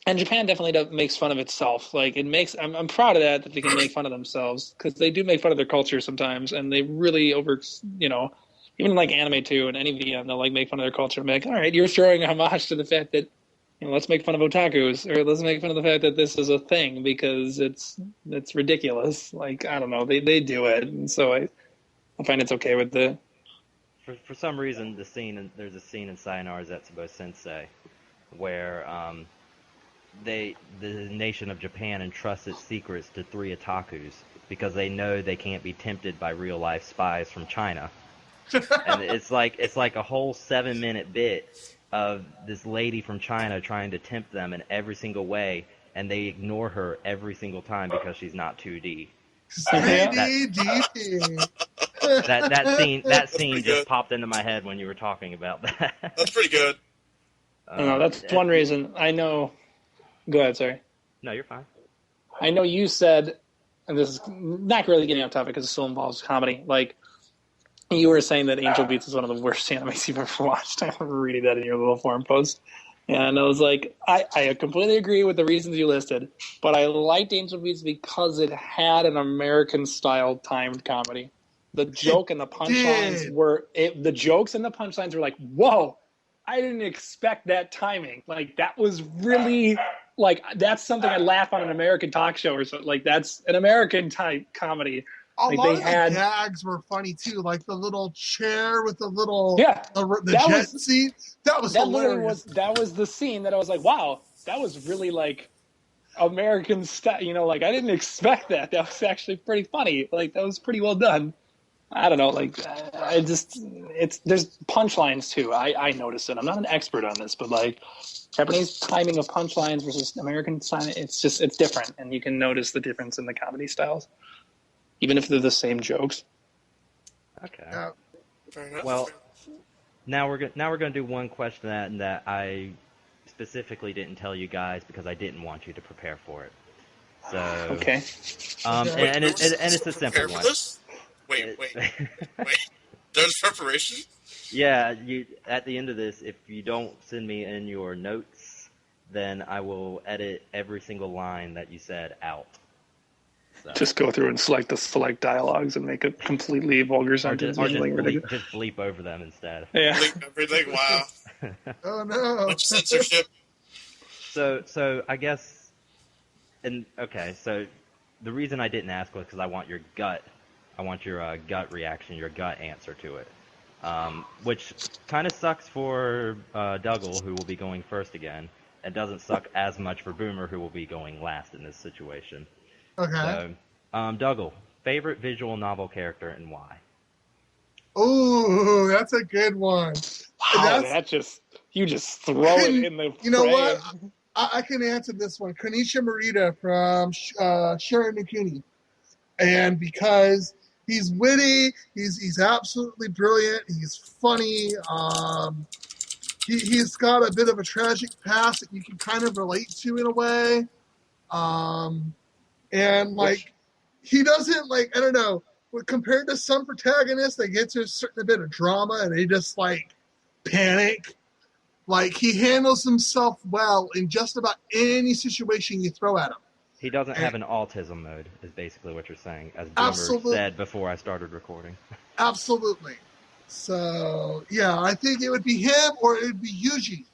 and Japan definitely makes fun of itself. Like it makes, I'm proud of that they can make fun of themselves because they do make fun of their culture sometimes, and they really even like anime too, and any VM, they'll like make fun of their culture. And be like, all right, you're throwing a homage to the fact that let's make fun of otakus, or let's make fun of the fact that this is a thing because it's ridiculous. Like I don't know, they do it, and so I find it's okay with the. For some reason, there's a scene in Sayonara Zetsubo Sensei where the nation of Japan entrusts its secrets to 3 otakus because they know they can't be tempted by real life spies from China. And it's like a whole 7-minute bit of this lady from China trying to tempt them in every single way, and they ignore her every single time because she's not 2D. 3D DP. That scene just good. popped into my head when you were talking about that. That's pretty good. No, that's one reason. I know. Go ahead, sorry. No, you're fine. I know you said, and this is not really getting off topic because it still involves comedy. Like you were saying that Angel Beats is one of the worst animes you've ever watched. I remember reading that in your little forum post. And I was like, I completely agree with the reasons you listed, but I liked Angel Beats because it had an American-style timed comedy. The joke and the punchlines the jokes and the punchlines were like, whoa, I didn't expect that timing. Like that was really like that's something I laugh on an American talk show or something. Like that's an American type comedy. A Like, lot they of the had- gags were funny too, like the little chair with the little the that jet was- seat. That was hilarious. That was the scene that I was like, wow, that was really like American style. Like I didn't expect that. That was actually pretty funny. Like that was pretty well done. I don't know. Like there's punchlines too. I noticed it. I'm not an expert on this, but like Japanese timing of punchlines versus American timing, it's different, and you can notice the difference in the comedy styles, even if they're the same jokes. Okay. Fair enough. Well, now we're gonna do one question that I specifically didn't tell you guys because I didn't want you to prepare for it. So Okay. and it's a simple one. Wait. There's preparation? Yeah, you at the end of this, if you don't send me in your notes, then I will edit every single line that you said out. So. Just go through and select the select dialogues and make a completely vulgar sentence or something ridiculous. Just bleep over them instead. Yeah. Everything. Wow. Oh no. Much censorship. So I guess, so the reason I didn't ask was because I want your gut gut reaction, your gut answer to it, which kind of sucks for Douggle, who will be going first again, and doesn't suck as much for Boomer, who will be going last in this situation. Okay. So, Douggle, favorite visual novel character and why? Oh, that's a good one. Wow, you just throw it in the You know frame. what? I can answer this one. Kanisha Morita from Sharon Nikuni. And because he's witty, he's absolutely brilliant, he's funny, he's got a bit of a tragic past that you can kind of relate to in a way. And like, he doesn't like, I don't know, compared to some protagonists, they get to a certain bit of drama and they just like panic. Like, he handles himself well in just about any situation you throw at him. He doesn't have an autism mode, is basically what you're saying, as Boomer said before I started recording. Absolutely. So, yeah, I think it would be him or it would be Yuji,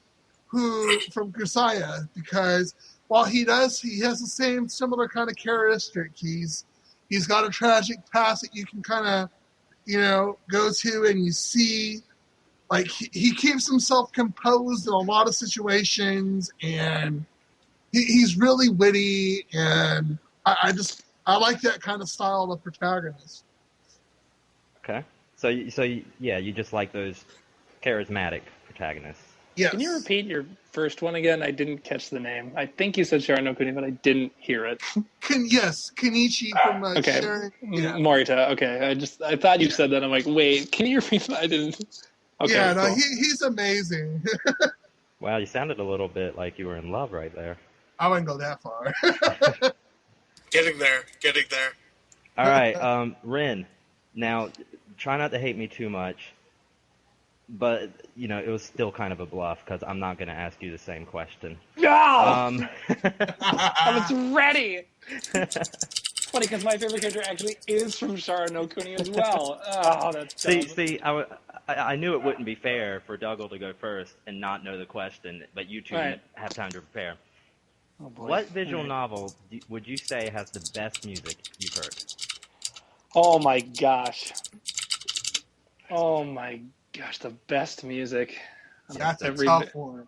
who from Grisaya, because while he has the same similar kind of characteristic. He's got a tragic past that you can kind of, go to and you see. Like, he keeps himself composed in a lot of situations, and he's really witty, and I like that kind of style of protagonist. Okay. So you just like those charismatic protagonists. Yes. Can you repeat your first one again? I didn't catch the name. I think you said Sharon Okuni, but I didn't hear it. Yes, Kenichi from okay. Sharon. Yeah. Morita. Okay. I thought you said that. I'm like, wait, can you repeat that? I didn't. Okay, yeah, no, cool. he's amazing. Wow, you sounded a little bit like you were in love right there. I wouldn't go that far. Getting there. All right, Ren. Now, try not to hate me too much, but it was still kind of a bluff because I'm not going to ask you the same question. No! I was ready. It's funny because my favorite character actually is from Shara no Kuni as well. Oh, that's dumb. See, I knew it wouldn't be fair for Douggle to go first and not know the question, but you two have time to prepare. Oh boy. What visual novel would you say has the best music you've heard? Oh my gosh, the best music. That's a tough one.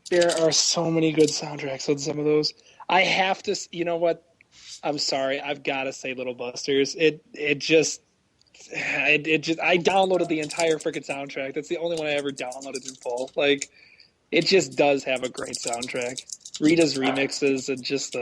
There are so many good soundtracks on some of those. I have to, you know what? I'm sorry, I've got to say Little Busters. I downloaded the entire freaking soundtrack. That's the only one I ever downloaded in full. Like, it just does have a great soundtrack. Rita's remixes and just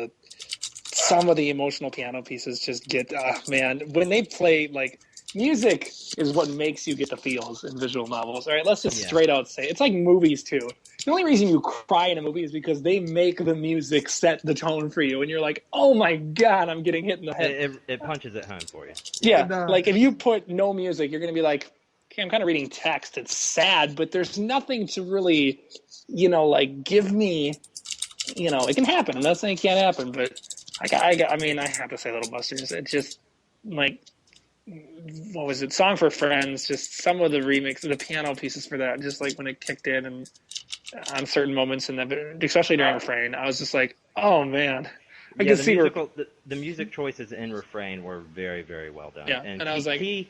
some of the emotional piano pieces just get, man, when they play, like, music is what makes you get the feels in visual novels. All right, let's just straight out say it's like movies too. The only reason you cry in a movie is because they make the music set the tone for you, and you're like, "Oh my god, I'm getting hit in the head." It punches it home for you. Yeah, like if you put no music, you're gonna be like, "Okay, I'm kind of reading text. It's sad, but there's nothing to really, like give me, it can happen. I'm not saying it can't happen, but I have to say Little Busters. It just like." What was it? Song for Friends. Just some of the remix, the piano pieces for that. Just like when it kicked in, and on certain moments, and especially during refrain, I was just like, "Oh man!" I could see the music choices in refrain were very, very well done. Yeah, and I was like, he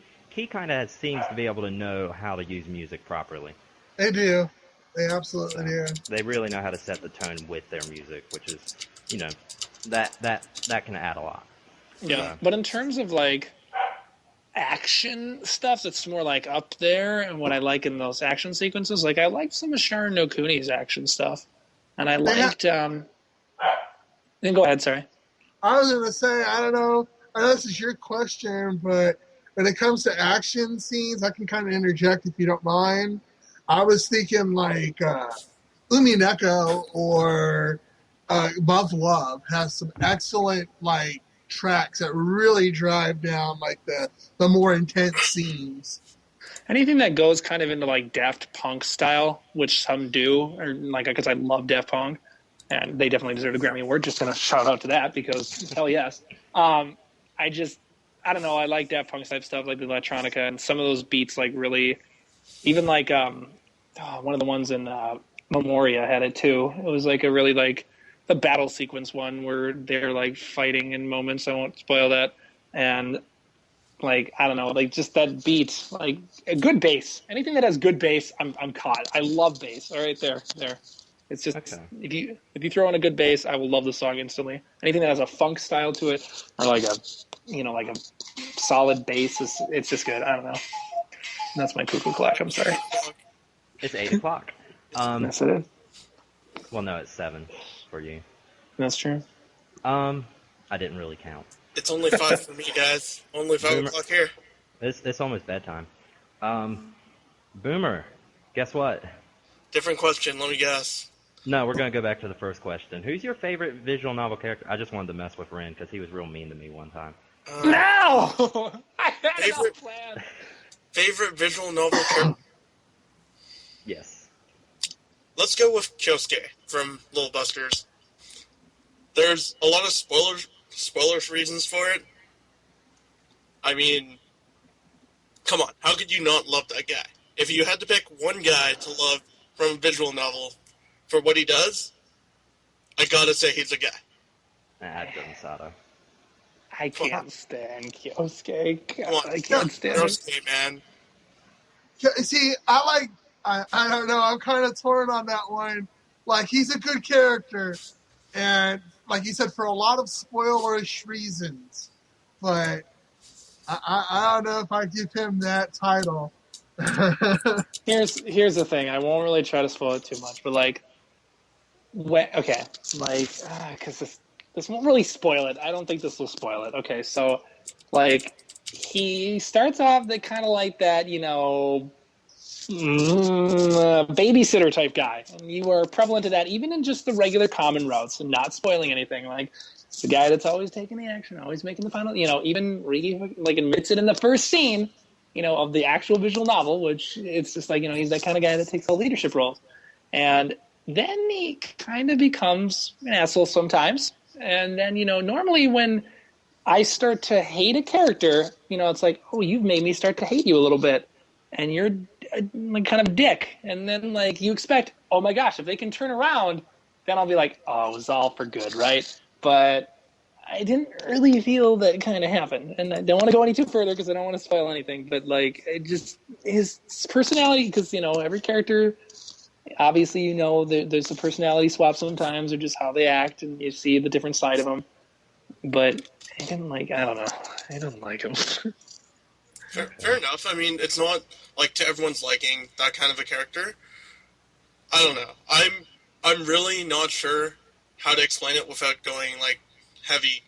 kind of seems to be able to know how to use music properly. They do. They absolutely do. They really know how to set the tone with their music, which is, that can add a lot. Yeah, but in terms of like action stuff that's more like up there and what I like in those action sequences, like I liked some of Sharon no Kuni's action stuff, and I liked then go ahead, sorry. I was gonna say, I don't know, I know this is your question, but when it comes to action scenes, I can kind of interject if you don't mind. I was thinking like Umineko or Above Love has some excellent tracks that really drive down the more intense scenes. Anything that goes kind of into like Daft Punk style, which some do, or like because I love Daft Punk, and they definitely deserve a Grammy Award. Just gonna shout out to that because hell yes. I just I don't know. I like Daft Punk type stuff like the electronica and some of those beats like really even like one of the ones in Memoria had it too. It was like a really like the battle sequence one where they're like fighting in moments. I won't spoil that. And like I don't know, like just that beat, like a good bass. Anything that has good bass, I'm caught. I love bass. All right, there. It's just Okay. if you throw in a good bass, I will love the song instantly. Anything that has a funk style to it, or like a like a solid bass, it's just good. I don't know. That's my cuckoo clock. I'm sorry. It's 8:00. Yes, it is. Well, no, it's 7 for you. That's true. I didn't really count. It's only 5 for me, guys. Only 5 Boomer. o'clock here. It's almost bedtime. Boomer, guess what? Different question. Let me guess. No, we're gonna go back to the first question. Who's your favorite visual novel character? I just wanted to mess with Ren because he was real mean to me one time. No! I had no Favorite- plan. Favorite visual novel character? Yes. Let's go with Kyosuke from Little Busters. There's a lot of spoilers reasons for it. I mean, come on, how could you not love that guy? If you had to pick one guy to love from a visual novel for what he does, I gotta say he's a guy. Sato. I can't stand Kyosuke. Come on, I can't stand him. Kyosuke, man. See, I don't know. I'm kind of torn on that one. Like, he's a good character, and like you said, for a lot of spoilerish reasons. But I don't know if I give him that title. Here's the thing. I won't really try to spoil it too much, but like, because this won't really spoil it. I don't think this will spoil it. Okay, so like he starts off the kind of like that, babysitter type guy, and you are prevalent to that even in just the regular common routes and not spoiling anything. Like the guy that's always taking the action, always making the final. Even Riki like admits it in the first scene. Of the actual visual novel, which it's just like, he's that kind of guy that takes all leadership roles. And then he kind of becomes an asshole sometimes. And then, normally when I start to hate a character, it's like, oh, you've made me start to hate you a little bit. And you're like kind of a dick. And then like you expect, oh my gosh, if they can turn around, then I'll be like, oh, it was all for good, right? But I didn't really feel that it kind of happened, and I don't want to go any too further because I don't want to spoil anything. But like, it just his personality, because every character, obviously, there's a personality swap sometimes, or just how they act, and you see the different side of them. But I didn't like. I don't know. I didn't like him. Fair enough. I mean, it's not like to everyone's liking that kind of a character. I don't know. I'm really not sure how to explain it without going like heavy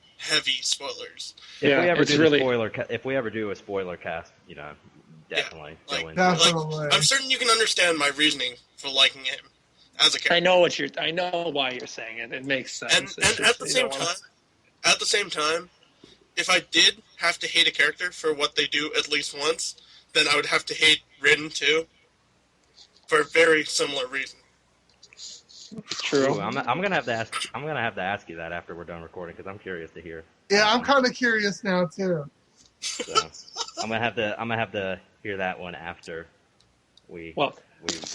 spoilers. If we ever do a spoiler cast, definitely go into Definitely. I'm certain you can understand my reasoning for liking him as a character. I know why you're saying it. It makes sense. And at the same time, if I did have to hate a character for what they do at least once, then I would have to hate Rin too, for a very similar reason. True. Ooh, I'm gonna have to ask you that after we're done recording because I'm curious to hear. Yeah, I'm kind of curious now too. So I'm gonna have to hear that one after we. Well,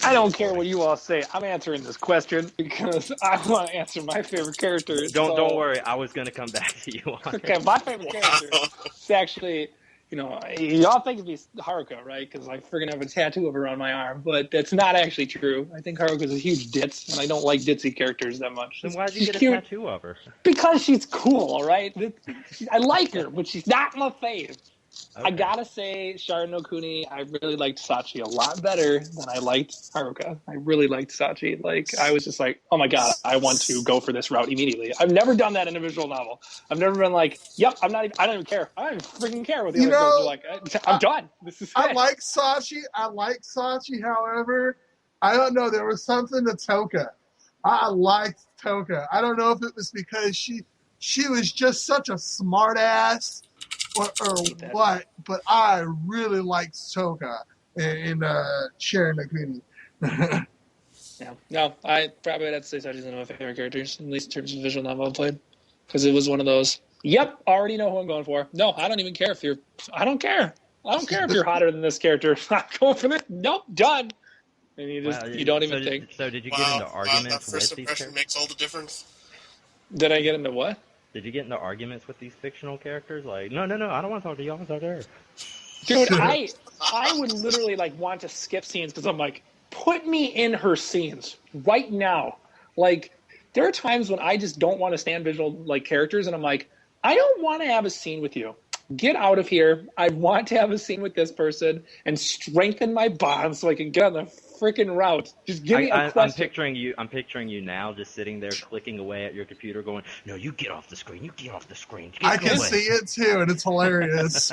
I don't care what you all say. I'm answering this question because I want to answer my favorite character. Don't worry. I was gonna come back to you on Okay, my favorite character is actually, y'all think it's Haruka, right? Because I freaking have a tattoo of her on my arm, but that's not actually true. I think Haruka's a huge ditz, and I don't like ditzy characters that much. Then why did you get cute. a tattoo of her? Because she's cool, all right? I like her, but she's not my fave. Okay. I gotta say, Sharon no Kuni, I really liked Sachi a lot better than I liked Haruka. I really liked Sachi. Like, I was just like, oh my god, I want to go for this route immediately. I've never done that in a visual novel. I've never been like, yep, I don't even care. I don't even freaking care what the other girls are like. I'm done. This is I it. like Sachi. However, I don't know. There was something to Toka. I liked Toka. I don't know if it was because she was just such a smart ass or what, but I really liked Toka. and sharing a community. Yeah. No, I probably would have to say Sachi's one of my favorite characters, at least in terms of visual novel I've played. Because it was one of those, yep, already know who I'm going for. No, I don't even care if you're, I don't care. I don't care if you're hotter than this character. I'm going for this. Nope, done. And you just, you don't even think. So did you get into That arguments first with these impression characters? makes all the difference. Did I get into what? Did you get into arguments with these fictional characters? Like, no, I don't want to talk to you. I want to talk to her. Dude, I would literally like want to skip scenes because I'm like, put me in her scenes right now. Like, there are times when I just don't want to stand visual like characters, and I'm like, I don't want to have a scene with you. Get out of here. I want to have a scene with this person and strengthen my bond so I can get on the freaking route. Just give me a question. I'm picturing you now, just sitting there clicking away at your computer, going, "No, you get off the screen. You get off the screen." I can see it too, and it's hilarious.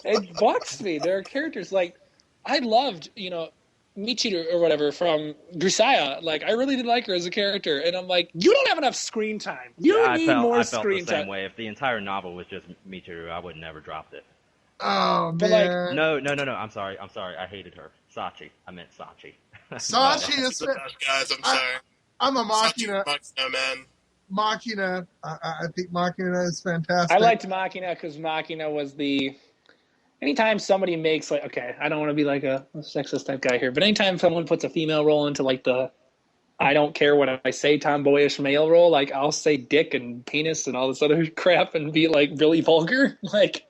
It bucks me. There are characters like I loved, Michiru or whatever from Grisaya. Like, I really did like her as a character, and I'm like, you don't have enough screen time. You need more screen time. I felt the same way. If the entire novel was just Michiru, I would never dropped it. Oh, But, man. No. I'm sorry. I hated her. Sachi. I meant Sachi. Sachi is... Guys, I'm sorry. I'm a Sachi, Machina. man. Machina. I think Machina is fantastic. I liked Machina because Machina was the... Anytime somebody makes, like, okay, I don't want to be like a sexist type guy here, but anytime someone puts a female role into, like, the I don't care what I say tomboyish male role, like, I'll say dick and penis and all this other crap and be, like, really vulgar, like,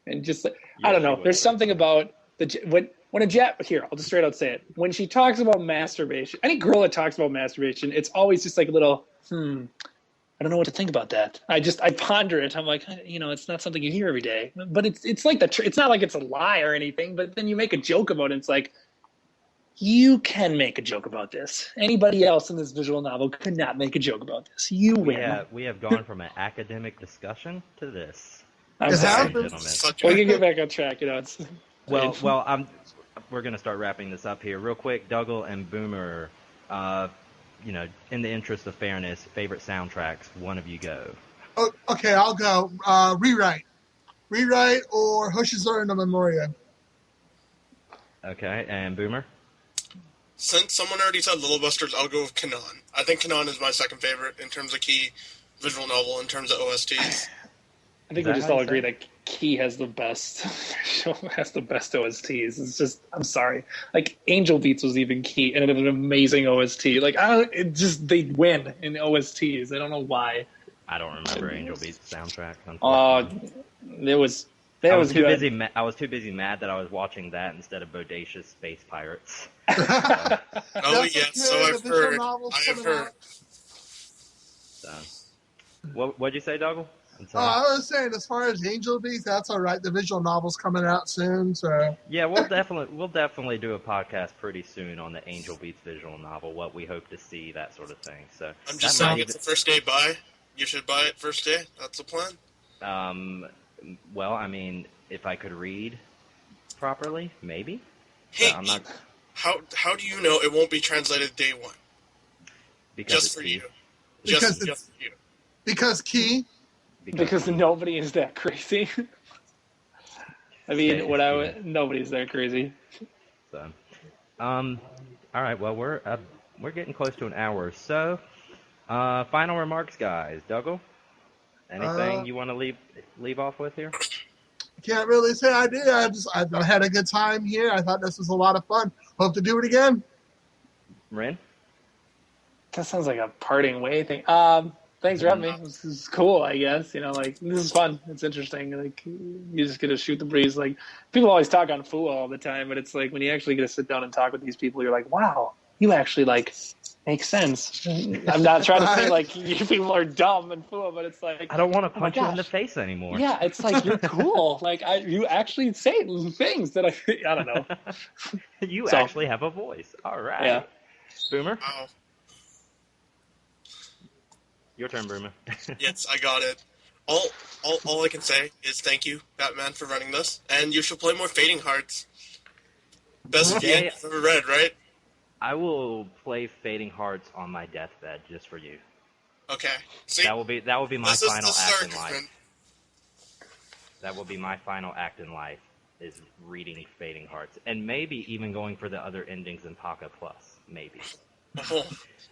and just, I don't know. There's something about when here, I'll just straight out say it. When she talks about masturbation, any girl that talks about masturbation, it's always just like a little, I don't know what to think about that. I ponder it. I'm like, it's not something you hear every day. But it's like it's not like it's a lie or anything. But then you make a joke about it. It's like, you can make a joke about this. Anybody else in this visual novel could not make a joke about this. You win. We have gone from an academic discussion to this. I'm sorry, gentlemen. We can get back on track. It's we're gonna start wrapping this up here real quick. Douggle and Boomer. In the interest of fairness, favorite soundtracks, one of you go. Oh, okay, I'll go. Rewrite or Hoshizuru no Memoria. Okay, and Boomer? Since someone already said Little Busters, I'll go with Kanon. I think Kanon is my second favorite in terms of key visual novel, in terms of OSTs. I think we just all agree that Key has the best OSTs. It's just, I'm sorry. Like, Angel Beats was even Key, and it had an amazing OST. Like, they win in OSTs. I don't know why. I don't remember Angel Beats soundtrack. It was too busy. I was too busy mad that I was watching that instead of Bodacious Space Pirates. Oh yes, so I've heard. I have heard. So, what'd you say, Douggle? I was saying, as far as Angel Beats, that's all right. The visual novel's coming out soon, so yeah, we'll definitely do a podcast pretty soon on the Angel Beats visual novel, what we hope to see, that sort of thing. So I'm just saying, it's a first day buy. You should buy it first day. That's the plan. Well, I mean, if I could read properly, maybe. Hey, I'm not... how do you know it won't be translated day one? Because just for you. Because just for you. Because Key. Because nobody is that crazy. I mean, nobody's that crazy. So, all right. Well, we're getting close to an hour. So, final remarks, guys. Douggle, anything you want to leave off with here? Can't really say I did. I had a good time here. I thought this was a lot of fun. Hope to do it again. Ren? That sounds like a parting way thing. Thanks for having me. This is cool, I guess. This is fun. It's interesting. Like, you just get to shoot the breeze. Like, people always talk on Fuwa all the time, but it's like when you actually get to sit down and talk with these people, you're like, wow, you actually, like, make sense. I'm not trying to say, like, you people are dumb and Fuwa, but it's like, I don't want to punch you in the face anymore. Yeah, it's like, you're cool. Like, you actually say things that I don't know. You actually have a voice. All right. Yeah. Boomer? Wow. Your turn, Boomer. Yes, I got it. All I can say is thank you, Batman, for running this, and you should play more Fading Hearts. Best game I've ever read, right? I will play Fading Hearts on my deathbed just for you. Okay. See, that will be my final act in life. Man. That will be my final act in life. is reading Fading Hearts, and maybe even going for the other endings in Paka Plus. Maybe. Oh.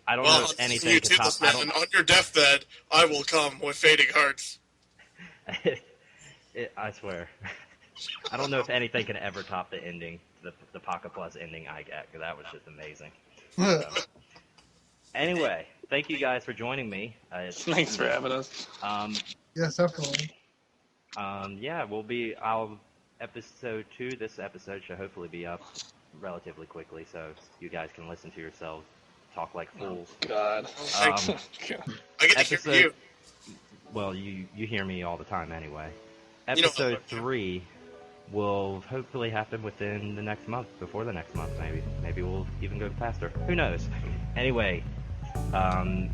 I don't Well, know if anything you could do top. this, man. On your deathbed, I will come with Fading Hearts. I swear. I don't know if anything can ever top the ending, the Paka Plus ending I get, because that was just amazing. Anyway, thank you guys for joining me. Thanks for having us. Yes, definitely. Yeah, episode 2, this episode should hopefully be up relatively quickly, so you guys can listen to yourselves talk like fools. God. I get to hear you. Well, you hear me all the time anyway. You know, Episode 3 will hopefully happen within the next month, before the next month maybe. Maybe we'll even go faster. Who knows? Anyway,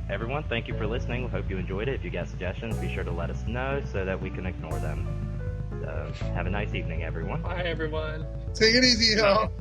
everyone, thank you for listening. We hope you enjoyed it. If you got suggestions, be sure to let us know so that we can ignore them. So, have a nice evening, everyone. Bye, everyone. Take it easy, y'all.